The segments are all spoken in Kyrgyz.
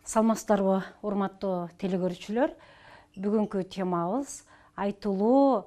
Саламатсыздарбы, урматтуу телекөрүүчүлөр. Бүгүнкү темабыз айтылуу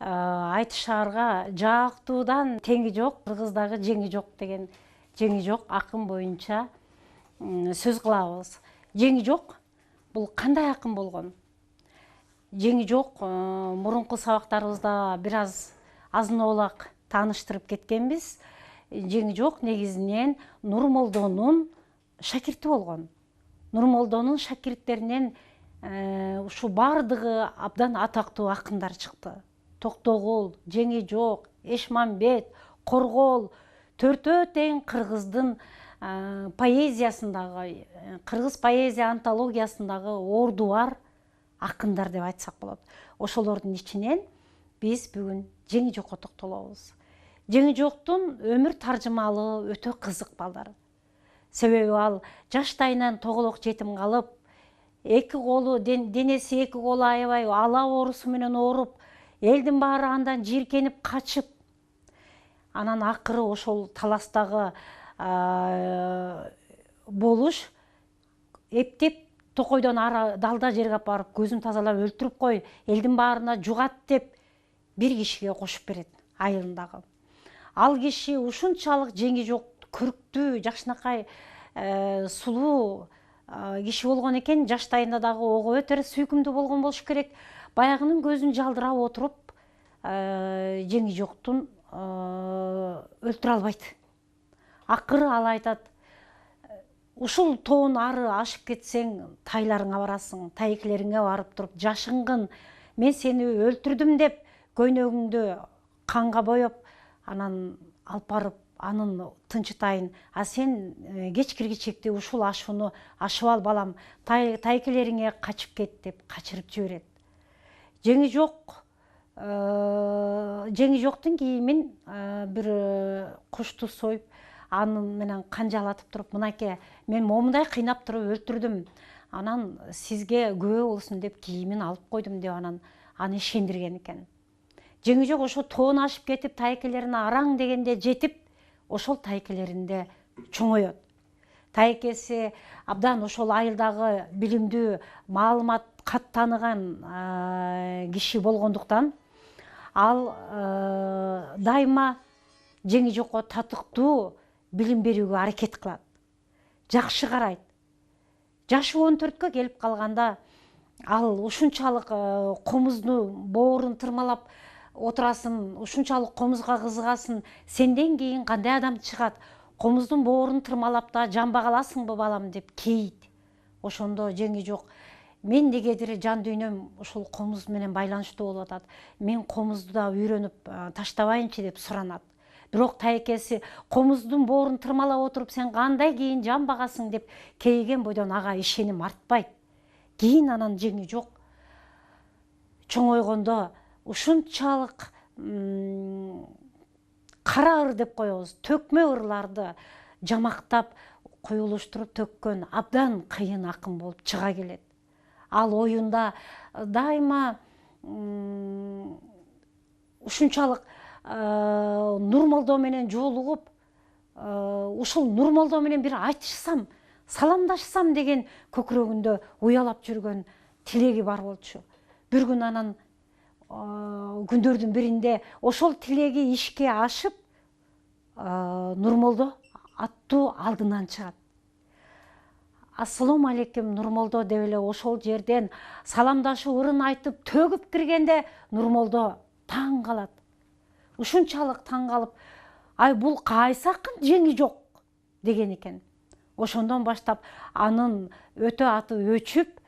айтышаарга жаактуудан теңи жок, кыргыздагы жеңи жок деген жеңи жок акын боюнча сөз кылабыз. Жеңи жок бул кандай акын болгон? Жеңи жок мурунку сабактарыбызда бир азын-оолак тааныштырып кеткенбиз. Жеңи жок негизинен Нурмолдонун шакирти болгон. Нурмолдонун шакирттеринен ушу бардыгы абдан атактуу акындар чыкты. Токтогул, Жеңи жок, Эшмамбет, Коргол төртөө тең кыргыздын поэзиясындагы, кыргыз поэзия антологиясындагы орду бар акындар деп айтсак болот. Ошолордун ичинен биз бүгүн Жеңи жокко токтолобуз. Жеңи жоктун өмүр таржымалыгы өтө кызык балдар. Себеби ал жаштайынан тоголок жетим калып, эки колу денеси эки колу аябай ала оорусу менен ооруп, элдин баары андан жийиркенип качып, анан акыры ошол таластагы болуш эптеп токойдон ары далда жерге алып барып көзүн тазалап өлтүрүп кой, элдин баарына жугат деп бир кишиге кошуп берет айылындагы. Ал киши ушунчалык жеңи жок, көрктүү, жакшынакай сулуу киши болгон экен, жаштайында дагы ого өтөр сүйкүмдүү болгон болуш керек. Баягынын көзүн жалдырап отуруп, жеңи жоктун өлтүрө албайт. Акыры ал айтат: ушул тоон ары ашып кетсең, тайларыңа барасың, тайкелериңе барып туруп жашынгын, мен сени өлтүрдүм деп көйнөгүңдү канга боеп, анан алып барып анын тынчытайын. А сен кечкиргичекти ушул ашууну ашып ал балам, тайкелериңе качып кет деп качырып жиберет. Жеңи жоктун кийимин бир кушту союп, анын менен канжалатып туруп, мынакей мен момундай кыйнап туруп өлтүрдүм, анан сизге күбө болсун деп кийимин алып койдум деп анан аны ишендирген экен. Жеңи жок ошо тоон ашып кетип, тайкелерине араң дегенде жетип, ошол тайкелеринде чоңоет. Тайкеси абдан ошол айылдагы билимдүү, маалымат кат тааныган киши болгондуктан ал дайыма жеңи жокко татыктуу билим берүүгө аракет кылат. Жакшы карайт. Жашы 14кө келип калганда ал ушунчалык комуздун боорун тырмалап отурасың, ушунчалык комузга кызыгасың, сенден кийин кандай адам чыгат, комуздун боорун тырмалап да жанбай каласыңбы балам деп кейит. Ошондо жеңи жок: мен негедир жан дүйнөм ушул комуз менен байланыштуу болуп атат, мен комузду да үйрөнүп таштабайынчы деп суранат. Бирок тайкеси: комуздун боорун тырмалап отуруп сен кандай кийин жанбагасың деп кейиген бойдон ага ишеним артпайт. Кийин анан жеңи жок чоңойгондо ушунчалык кара ыр деп коебуз, төкмө ырларды жамактап, куюлуштуруп төккөн абдан кыйын акын болуп чыга келет. Ал оюнда дайыма ушунчалык Нурмолдо менен жолугуп, ушул Нурмолдо менен бир айтышсам, саламдашсам деген көкүрөгүндө уялап жүргөн тилеги бар болчу. Бир күн анан күндөрдүн биринде ошол тилеги ишке ашып, Нурмолдо аттуу алдынан чыгат. Ассалому алейкум Нурмолдо деп эле ошол жерден саламдашуу ырын айтып төгүп киргенде Нурмолдо таң калат. Ушунчалык таң калып: ай бул кайсы акын жеңи жок деген экен. Ошондон баштап анын өтө аты өчүп,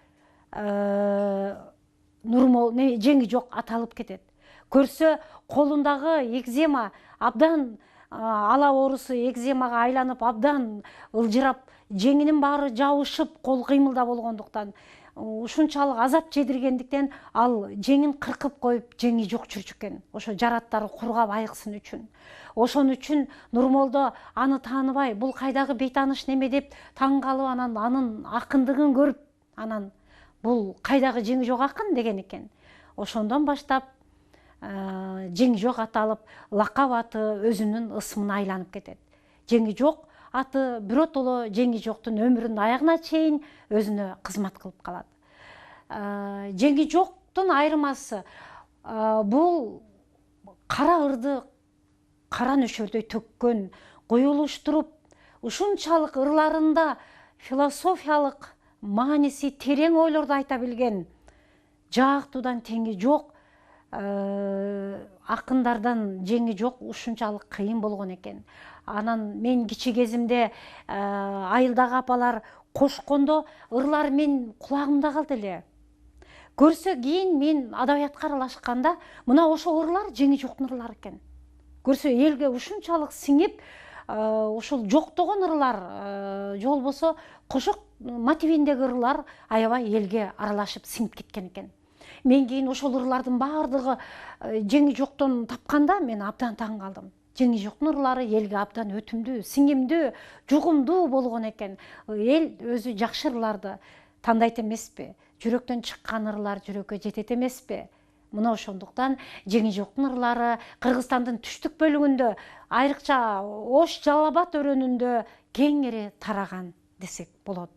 жеңи жок аталып кетет. Көрсө колундагы экзема абдан ала оорусу экземага айланып, абдан ылжырап, жеңинин баары жабышып, кол кыймылда болгондуктан, ушунчалык азап жедиргендиктен ал жеңин кыркып коюп жеңи жок жүрчү экен. Ошо жараттары кургап айыксын үчүн. Ошон үчүн Нурмолдо аны тааныбай, бул кайдагы бейтаныш неме деп таң калып, анан анын акындыгын көрүп, анан бул кайдагы жеңи жок акын деген экен. Ошондон баштап жеңи жок аталып, лакап аты өзүнүн ысымына айланып кетет. Жеңи жок аты биротоло Жеңи жоктун өмүрүнүн аягына чейин өзүнө кызмат кылып калат. Жеңи жоктун айырмасы бул кара ырды кара нөшөрдөй төккөн, куюлуштуруп, ушунчалык ырларында философиялык мааниси терең ойлорду айта билген жаактуудан теңи жок акындардан жеңи жок ушунчалык кыйын болгон экен. Анан мен кичи кезимде айылдагы апалар кошкондо ырлары мен кулагымда калды эле. Көрсө кийин мен адабиятка аралашканда мына ошол ырлар жеңи жоктун ырлары экен. Көрсө элге ушунчалык сиңип, ушул жоктогон ырлар же болбосо кошок мотивиндеги ырлар аябай элге аралашып сиңип кеткен экен. Мен кийин ошол ырлардын баардыгы жеңи жоктон тапканда мен абдан таң калдым. Жеңи жоктун ырлары элге абдан өтүмдүү, сиңимдүү, жугумдуу болгон экен. Эл өзү жакшы ырларды тандайт эмеспи? Жүрөктөн чыккан ырлар жүрөккө жетет эмеспи? Мына ошондуктан жеңи жоктун ырлары Кыргызстандын түштүк бөлүгүндө, айрыкча Ош Жалал Абад өрөөнүндө кеңири тараган десек болот.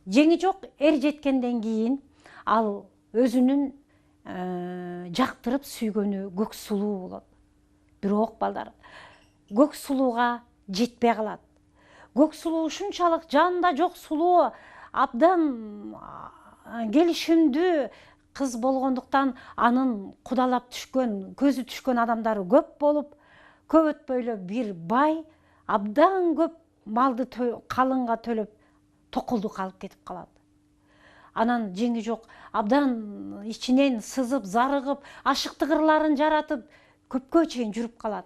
Жеңи жок эр жеткенден кийин ал өзүнүн жактырып сүйгөнү көк сулуу болот. Бирок балдар, көк сулууга жетпей калат. Көк сулуу ушунчалык жанында жок сулуу, абдан келишимдүү кыз болгондуктан анын кудалап түшкөн, көзү түшкөн адамдары көп болуп, көп өтпөй эле бир бай абдан көп малды калыңга төлөп токолдукка алып кетип калат. Анан жеңи жок абдан ичинен сызып, зарыгып, ашыктык ырларын жаратып, көпкө чейин жүрүп калат.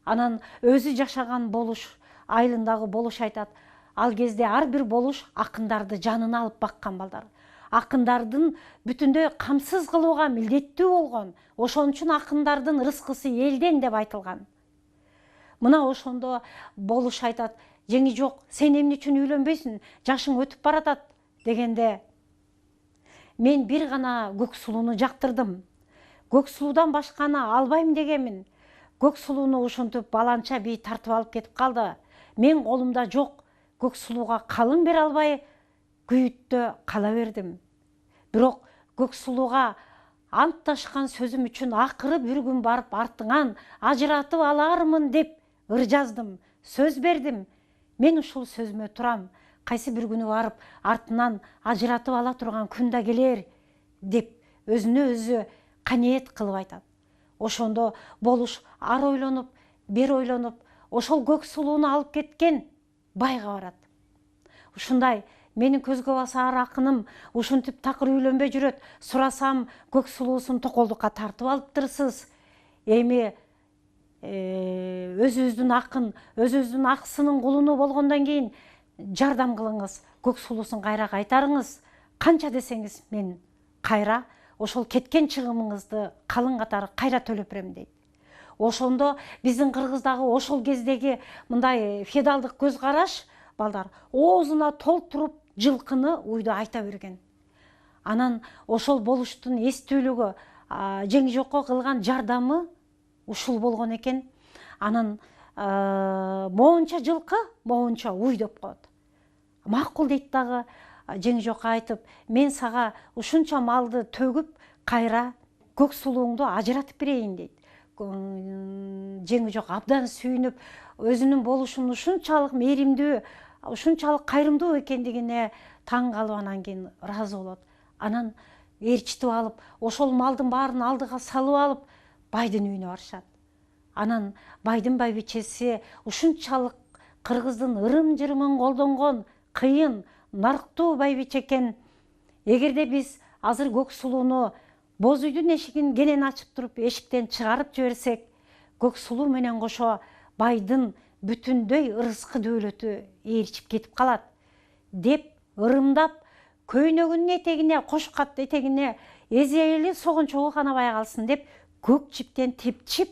Анан өзү жашаган болуш айылындагы болуш айтат. Ал кезде ар бир болуш акындарды жанына алып баккан балдар. Акындардын бүтүндөй камсыз кылууга милдеттүү болгон. Ошон үчүн акындардын рызкысы элден деп айтылган. Мына ошондо болуш айтат: жеңи жок, сен эмне үчүн үйлөнбөйсүң? Жашың өтүп баратат дегенде, мен бир гана көк сулууну жактырдым. Көк сулуудан башканы албайм дегенмин. Көк сулууну ушинтип баланча бий тартып алып кетип калды. Мен колумда жок. Көк сулууга калың бере албай, күйүттө кала бердим. Бирок көк сулууга антташкан сөзүм үчүн акыры бир күн барып артыңан ажыратып алармын деп ыр жаздым, сөз бердим. Мен ушул сөзүмө турам. Кайсы бир күнү барып артынан ажыратып ала турган күн да келер деп өзүнө өзү каниет кылып айтат. Ошондо болуш ар ойлонуп, бер ойлонуп, ошол көк сулууну алып кеткен байга барат. Ушундай менин көзгө басар акыным ушинтип такыр үйлөнбөй жүрөт. Сурасам, көк сулуусун токолдукка тартып алыптырсыз. Эми өзүбүздүн акын, өзүбүздүн аксынын кулуну болгондон кийин жардам кылыңыз, көк сулуусун кайра кайтарыңыз. Канча десеңиз мен кайра ошол кеткен чыгымыңызды калың катары кайра төлөп берем дейт. Ошондо биздин Кыргыздагы ошол кездеги мындай феодалдык көз караш балдар оозуна толтуруп жылкыны уйду айта берген. Анан ошол болуштун эстүүлүгү, жеңи жокко кылган жардамы ушул болгон экен. Анан моунча жылкы, моунча уй деп коет. Макул дейт дагы. Жеңи жокко айтып, мен сага ушунча малды төгүп, кайра көк сулууңду ажыратып берейин дейт. Жеңи жок абдан сүйүнүп, өзүнүн болушунун ушунчалык мээримдүү, ушунчалык кайрымдуу экендигине таң калып анан кийин ыраазы болот. Анан ээрчитип алып, ошол малдын баарын алдыга салып алып, байдын үйүнө барышат. Анан байдын байбичеси ушунчалык Кыргыздын ырым-жырымын колдонгон кыйын, нарктуу байбиче экен. Эгерде биз азыр көк сулууну боз үйдүн эшигин кенен ачып туруп, эшиктен чыгарып жиберсек, көк сулуу менен кошо байдын бүтүндөй ырыскы дөөлөтү ээрчип кетип калат деп ырымдап, көйнөгүнүн этегине, кош кат этегине эзели согончогу канабай калсын деп көк жиптен тепчип,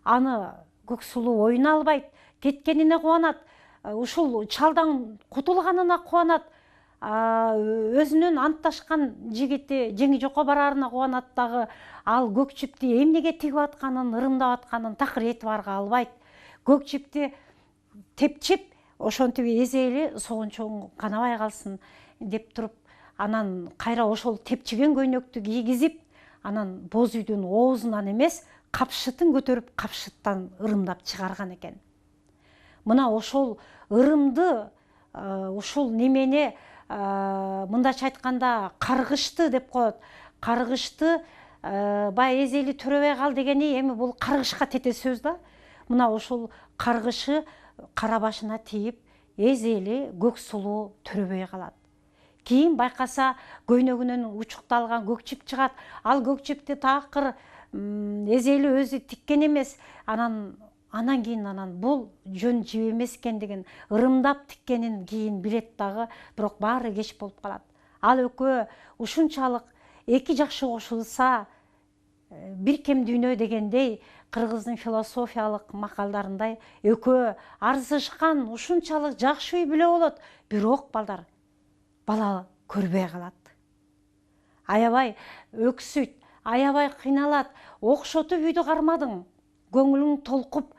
аны көк сулуу оюна албайт, кеткенине кубанат, ушул чалдан кутулганына кубанат, өзүнүн антташкан жигити жеңи жокко барарына кубанат дагы, ал көк жипти эмнеге тигип атканын, ырымдап атканын такыр этибарга албайт. Көк жипти тепчип ошентип эзели согунчоң канабай калсын деп туруп, анан кайра ошол тепчиген көйнөктү кийгизип, анан боз үйдүн оозунан эмес, капшытын көтөрүп капшыттан ырымдап чыгарган экен. Мына ошол ырымды, ушул немени мындача айтканда каргышты деп коет. Каргышты баягы эзели төрөбөй кал дегени эми бул каргышка тете сөз да. Мына ошол каргышы кара башына тийип, эзели көк сулуу төрөбөй калат. Кийин байкаса көйнөгүнөн учукталган көк чип чыгат. Ал көк чипти такыр эзели өзү тиккен эмес. Анан кийин бул жөн жип эмес экендигин, ырымдап тиккенин кийин билет дагы, бирок баары кеч болуп калат. Ал экөө ушунчалык эки жакшы кошулса бир кем дүйнө дегендей, кыргыздын философиялык макалдарындай экөө арзышкан ушунчалык жакшы үй бүлө болот, бирок балдар бала көрбөй калат. Аябай өксүйт, аябай кыйналат, окшотуп үйдү кармадың, көңүлүң толкуп,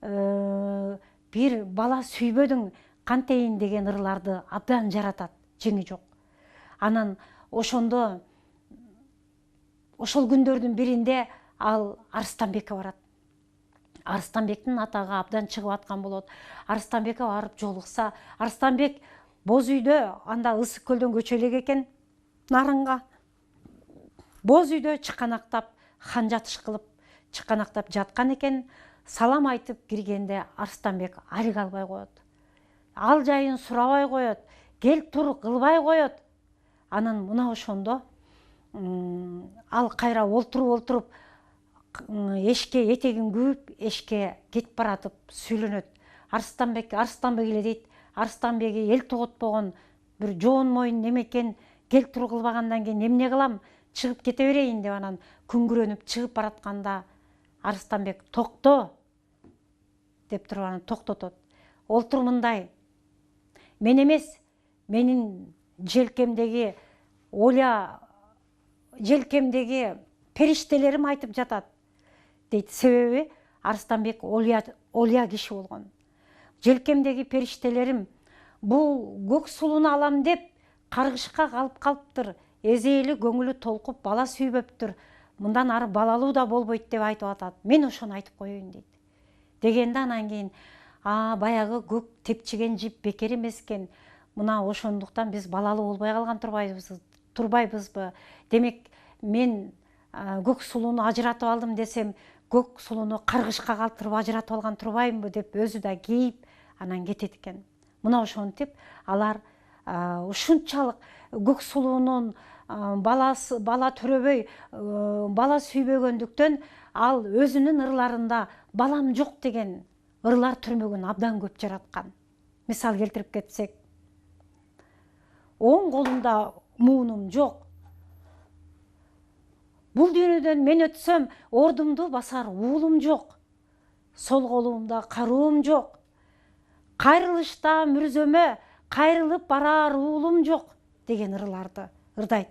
бир бала сүйбөдүң, кантейин деген ырларды абдан жаратат, жеңи жок. Анан ошондо ошол күндөрдүн биринде ал Арыстанбекке барат. Арыстанбектин атагы абдан чыгып аткан болот. Арыстанбекке барып жолукса, Арыстанбек боз үйдө, анда Ысык көлдөн көчө элек экен нарынга. Боз үйдө чыканактап, хан жатыш кылып чыканактап жаткан экен. Салам айтып киргенде Арыстанбек алик албай коет. Ал жайын сурабай коет, кел тур кылбай коет. Анан мына ошондо ал кайра олтуруп эшикке этегин күүп, эшикке кетип баратып сүйлөнөт. Арыстанбек эле дейт. Арыстанбеги эл тоготпогон бир жоон моюн неме экен, кел тур кылбагандан кийин эмне кылам, чыгып кете берейин деп анан күңгүрөнүп чыгып баратканда Арыстанбек токто деп туруп анан токтотот. Олтур мындай, мен эмес, менин желкемдеги периштелерим айтып жатат дейт. Себеби Арыстанбек олия киши болгон. Желкемдеги периштелерим бул көк сулууну алам деп каргышка калып калыптыр. Эзели көңүлү толкуп бала сүйбөптүр. Мындан ары балалуу да болбойт деп айтып атат. Мен ошону айтып коеюн дейт. Дегенде анан кийин баягы көк тепчиген жип бекер эмес экен. Мына ошондуктан биз балалуу болбой калган турбайбызбы? Демек мен көк сулууну ажыратып алдым десем, көк сулууну каргышка калтырып ажыратып алган турбаймынбы деп өзү да кейип анан кетет экен. Мына ошентип алар ушунчалык көк сулуунун бала төрөбөй, бала сүйбөгөндүктөн ал өзүнүн ырларында балам жок деген ырлар түрмөгүн абдан көп жараткан. Мисал келтирип кетсек, оң колумда муунум жок. Бул дүйнөдөн мен өтсөм, ордумду басар уулум жок. Сол колумда каруум жок. Кайрылышта мүрзөмө кайрылып барар уулум жок деген ырларды ырдайт.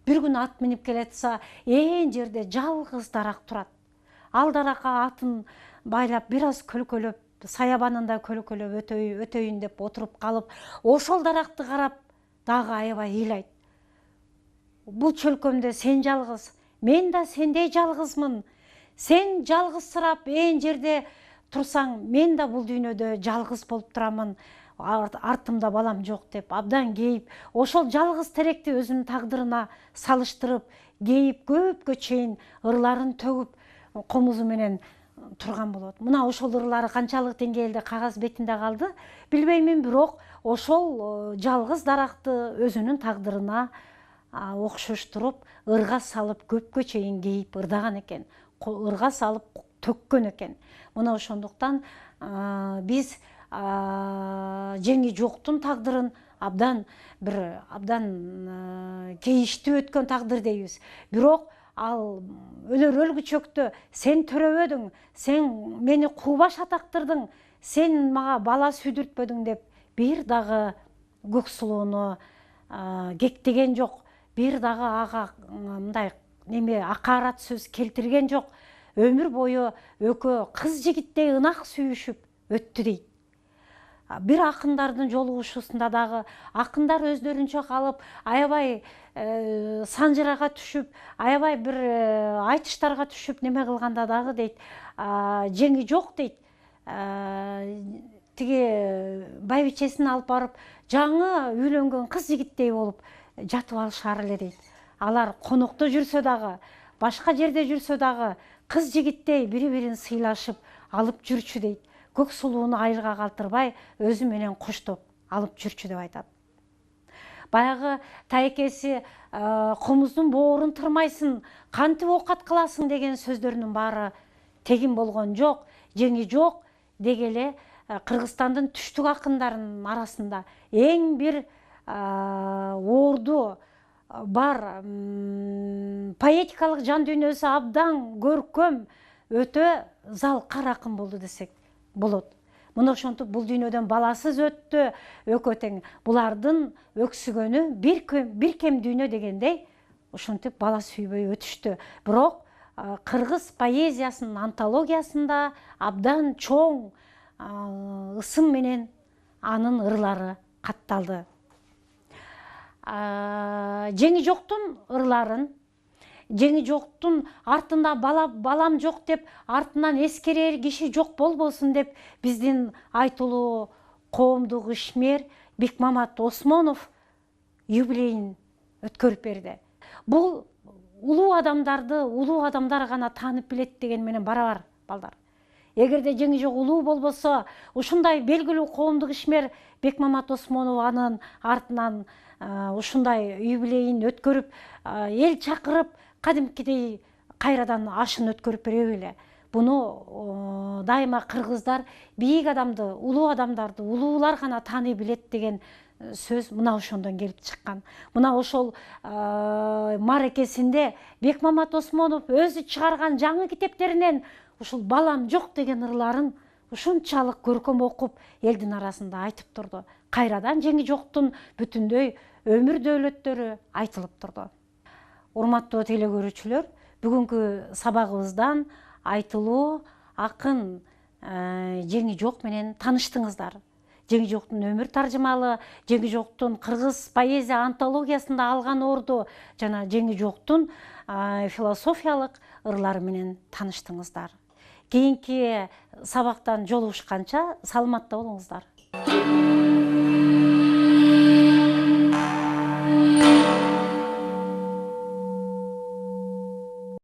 Бир күн ат минип келатса, ээн жерде жалгыз дарак турат. Ал даракка атын байлап, бир аз көлкөлөп, саябанында көлкөлөп өтөйүн деп отуруп калып, ошол даракты карап дагы аябай ыйлайт. Бул чөлкөмдө сен жалгыз, мен да сендей жалгызмын. Сен жалгызсырап ээн жерде турсаң, мен да бул дүйнөдө жалгыз болуп турамын. Артымда балам жок деп абдан кейип, ошол жалгыз теректи өзүнүн тагдырына салыштырып, кейип көпкө чейин ырларын төгүп, комузу менен турган болот. Мына ошол ырлары канчалык деңгээлде кагаз бетинде калды билбеймин, бирок ошол жалгыз даракты өзүнүн тагдырына окшоштуруп, ырга салып көпкө чейин кейип ырдаган экен. Ырга салып төккөн экен. Мына ошондуктан биз жеңи жоктун тагдырын абдан кейиштүү өткөн тагдыр дейбиз. Бирок ал өлөр өлгүчөктө сен төрөбөдүң, сен мени кубаш атактырдың, сен мага бала сүйдүртпөдүң деп бир дагы көк сулууну кектеген жок, бир дагы ага мындай неме акарат сөз келтирген жок. Өмүр бою экөө кыз жигиттей ынак сүйүшүп өттү дейт. бир акындардын жолугушуусунда дагы акындар өздөрүнчө калып, аябай санжырага түшүп, аябай бир айтыштарга түшүп неме кылганда дагы дейт, жеңи жок дейт. Тиги байбичесин алып барып, жаңы үйлөнгөн кыз жигиттей болуп жатып алышар эле дейт. Алар конокто жүрсө дагы, башка жерде жүрсө дагы кыз жигиттей бири-бирин сыйлашып алып жүрчү дейт. Көк сулууну айылга калтырбай, өзү менен коштоп алып жүрчү деп айтат. Баягы тайкеси комуздун боорун тырмайсың, кантип оокат кыласың деген сөздөрүнүн баары тегин болгон жок, жеңи жок дегеле Кыргызстандын түштүк акындарынын арасында эң бир орду бар, поэтикалык жан дүйнөсү абдан көркөм, өтө залкар акын болду десек болот. Мына ошентип бул дүйнөдөн баласыз өттү, өкө тең. Булардын өксүгөнү бир кем дүйнө дегендей ошентип бала сүйбөй өтүштү. Бирок кыргыз поэзиясынын антологиясында абдан чоң ысым менен анын ырлары катталды. Жеңи жоктун ырларын, жеңи жоктун артында балам жок деп, артынан эскерер киши жок болбосун деп, биздин айтылуу коомдук ишмер Бекмамат Осмонов юбилейин өткөрүп берди. Бул улуу адамдар гана таанып билет деген менен барабар, балдар. Эгерде жеңи жок улуу болбосо, ушундай белгилүү коомдук ишмер Бекмамат Осмонов анын артынан ушундай юбилейин өткөрүп, эл чакырып, кадимкидей кайрадан ашын өткөрүп бере беле. Буну дайыма кыргыздар бийик адамды, улуу адамдарды улуулар гана тааный билет деген сөз мына ошондон келип чыккан. Мына ошол мааракесинде Бекмамат Осмонов өзү чыгарган жаңы китептеринен ушул балам жок деген ырларын ушунчалык көркөм окуп, элдин арасында айтып турду. Кайрадан жеңи жоктун бүтүндөй өмүр дөөлөттөрү айтылып турду. Урматтуу теле көрүүчүлөр, бүгүнкү сабагыбыздан айтылуу акын жеңи жок менен тааныштыңыздар. Жеңи жоктун өмүр таржымалы, жеңи жоктун кыргыз поэзия антологиясында алган орду жана жеңи жоктун философиялык ырлары менен тааныштыңыздар. Кийинки сабактан жолугушканча саламатта болуңуздар.